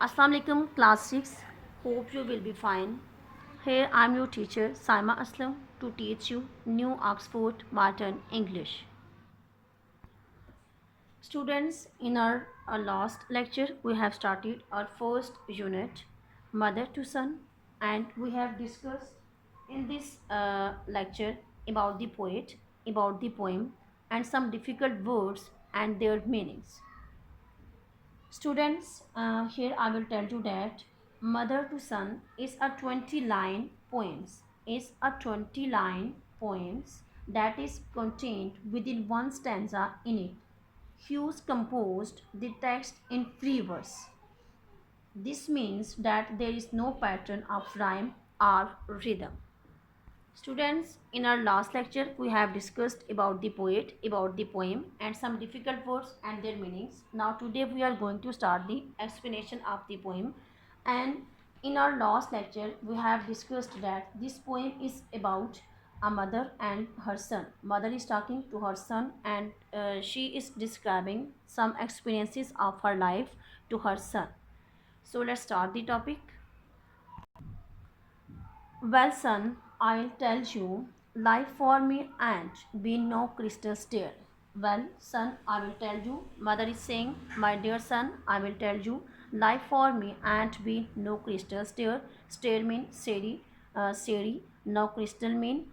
Assalamu alaikum class 6. Hope you will be fine. Here I am your teacher Saima Aslam to teach you New Oxford Martin English. Students, in our last lecture we have started our first unit, Mother to Son, and we have discussed in this lecture about the poet, about the poem, and some difficult words and their meanings. Students, here I will tell you that Mother to Son is a 20-line poems. Is a 20-line poems that is contained within one stanza in it. Hughes composed the text in free verse. This means that there is no pattern of rhyme or rhythm. Students, in our last lecture we have discussed about the poet, about the poem, and some difficult words and their meanings. Now today we are going to start the explanation of the poem. And in our last lecture we have discussed that this poem is about a mother and her son. Mother is talking to her son, and she is describing some experiences of her life to her son. So let's start the topic. Well, son, I'll tell you, life for me ain't been no crystal stair. Well, son, I will tell you, mother is saying, my dear son, I will tell you, life for me ain't been no crystal stair. Stair mean seri, no crystal mean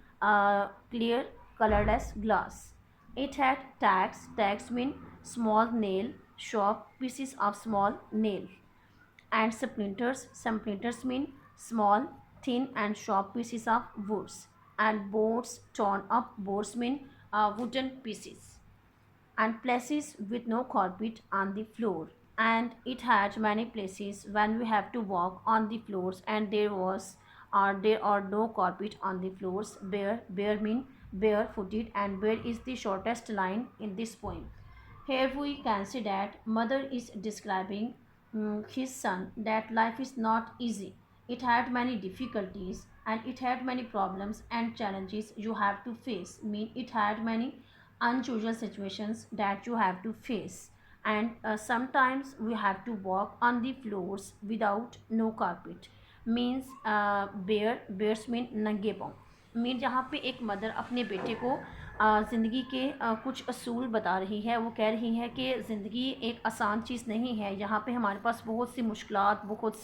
clear, colorless glass. It had tags mean small nail, sharp pieces of small nail, and splinters mean small, thin and sharp pieces of woods, and boards torn up. Boards mean wooden pieces, and places with no carpet on the floor. And it had many places when we have to walk on the floors, and there are no carpet on the floors. Bare mean barefooted, and bare is the shortest line in this poem. Here we can see that mother is describing his son that life is not easy. It had many difficulties and it had many problems and challenges you have to face. Mean it had many unusual situations that you have to face, and sometimes we have to walk on the floors without no carpet. Means bears mean नंगे पाँव. Mean जहाँ पे एक mother अपने बेटे को ज़िंदगी के कुछ असूल बता रही है. वो कह रही है कि ज़िंदगी एक आसान चीज़ नहीं है. यहाँ पे हमारे पास बहुत सी मुश्किलात, बहुत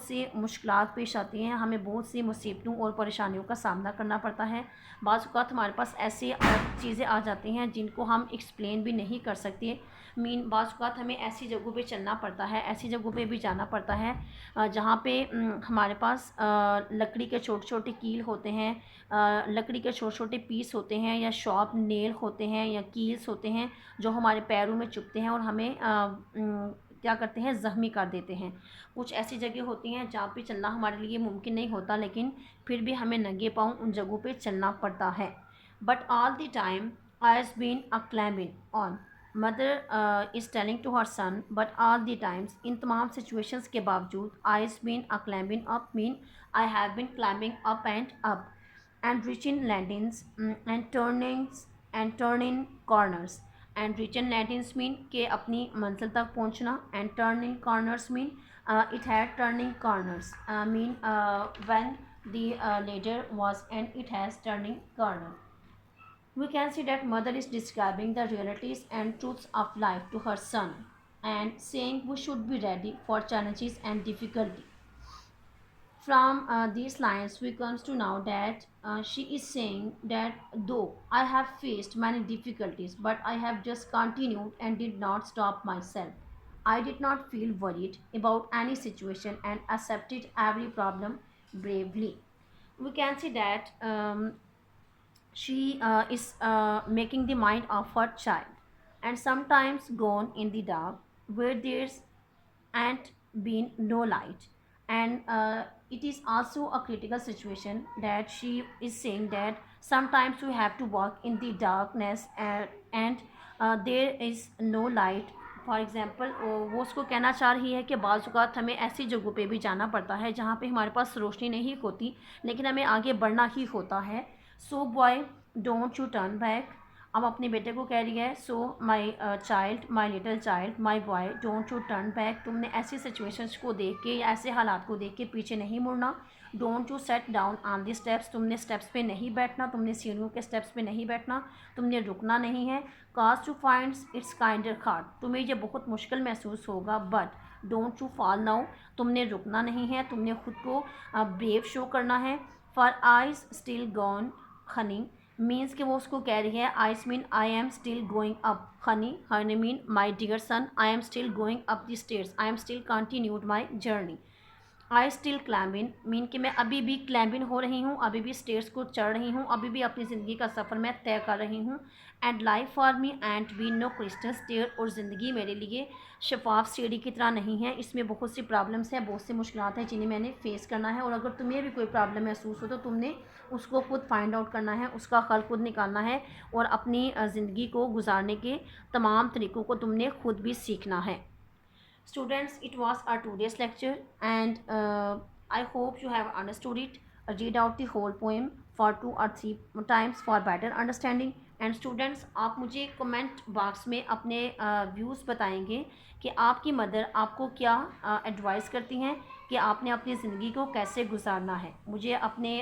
सी मुश्किलात पेश आती हैं. हमें बहुत सी मुसीबतों और परेशानियों का सामना करना पड़ता है. बाज़ औक़ात हमारे पास ऐसी चीज़ें आ जाती हैं जिनको हम एक्सप्लेन भी नहीं कर सकते. मीन बाज़ औक़ात हमें ऐसी जगहों पे चलना पड़ता है, ऐसी जगहों पे भी जाना पड़ता है जहाँ पे हमारे पास लकड़ी के छोटे छोटे कील होते हैं, लकड़ी के छोटे छोटे पीस होते हैं, या शॉर्प नेल होते हैं, या कील्स होते हैं जो हमारे पैरों में चुभते हैं और हमें क्या करते हैं, ज़ख्मी कर देते हैं. कुछ ऐसी जगह होती हैं जहाँ पे चलना हमारे लिए मुमकिन नहीं होता, लेकिन फिर भी हमें नंगे पाँव उन जगहों पे चलना पड़ता है. But all the time I has been a climbing on. Mother is telling to her son, but all the times, इन तमाम सिचुएशंस के बावजूद, I has been a climbing up mean I have been climbing up and up, and reaching landings and turning corners. And reaching landings mean के अपनी मंजिल तक पहुंचना, and turning corners mean it had turning corners mean when the ladder was and it has turning corner. We can see that mother is describing the realities and truths of life to her son and saying we should be ready for challenges and difficulty. From these lines we comes to know that she is saying that though I have faced many difficulties, but I have just continued and did not stop myself. I did not feel worried about any situation and accepted every problem bravely. We can see that she is making the mind of her child, and sometimes gone in the dark where there's and been no light. And it is also a critical situation that she is saying that sometimes we have to walk in the darkness and there is no light. For example वो उसको कहना चाह रही है कि बाज़ औक़ात हमें ऐसी जगहों पे भी जाना पड़ता है जहाँ पे हमारे पास रोशनी नहीं होती, लेकिन हमें आगे बढ़ना ही होता है. So boy, don't you turn back. अब अपने बेटे को कह रही है, so my child, my little child, my boy, don't you turn back. तुमने ऐसी सिचुएशंस को देख के या ऐसे हालात को देख के पीछे नहीं मुड़ना। Don't you set down on the steps, तुमने स्टेप्स पे नहीं बैठना, तुमने सीढ़ियों के स्टेप्स पे नहीं बैठना, तुमने रुकना नहीं है। Cause to finds it's kinda hard, तुम्हें ये बहुत मुश्किल महसूस होगा, but don't you fall now, तुमने रुकना नहीं है, तुमने खुद को ब्रेव शो करना है। For I'se still goin' honey, means कि वो उसको कह रही है, I'se mean I am still going up, honey mean my dear son, I am still going up the stairs, I am still continued my journey. I still climbin', mean कि मैं अभी भी क्लैम्बिन हो रही हूँ, अभी भी स्टेयर्स को चढ़ रही हूँ, अभी भी अपनी ज़िंदगी का सफ़र मैं तय कर रही हूँ। And life for me ain't been no crystal stair, और ज़िंदगी मेरे लिए शफाफ सीढ़ी की तरह नहीं है, इसमें बहुत सी प्रॉब्लम्स हैं, बहुत सी मुश्किलात हैं जिन्हें मैंने फेस करना है। और अगर तुम्हें भी कोई प्रॉब्लम महसूस हो तो तुमने उसको खुद फाइंड आउट करना है, उसका हल खुद निकालना है, और अपनी ज़िंदगी को गुजारने के तमाम तरीक़ों को तुमने खुद भी सीखना है। Students, it was our today's lecture, and I hope you have understood it. Read out the whole poem for 2 or 3 times for better understanding. And students, आप मुझे कमेंट बॉक्स में अपने व्यूज़ बताएंगे कि आपकी मदर आपको क्या एडवाइस करती हैं कि आपने अपनी ज़िंदगी को कैसे गुजारना है। मुझे अपने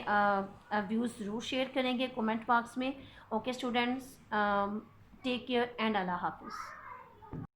व्यूज़ ज़रूर शेयर करेंगे कमेंट बॉक्स में। Okay students, take care and अल्लाह हाफिज़।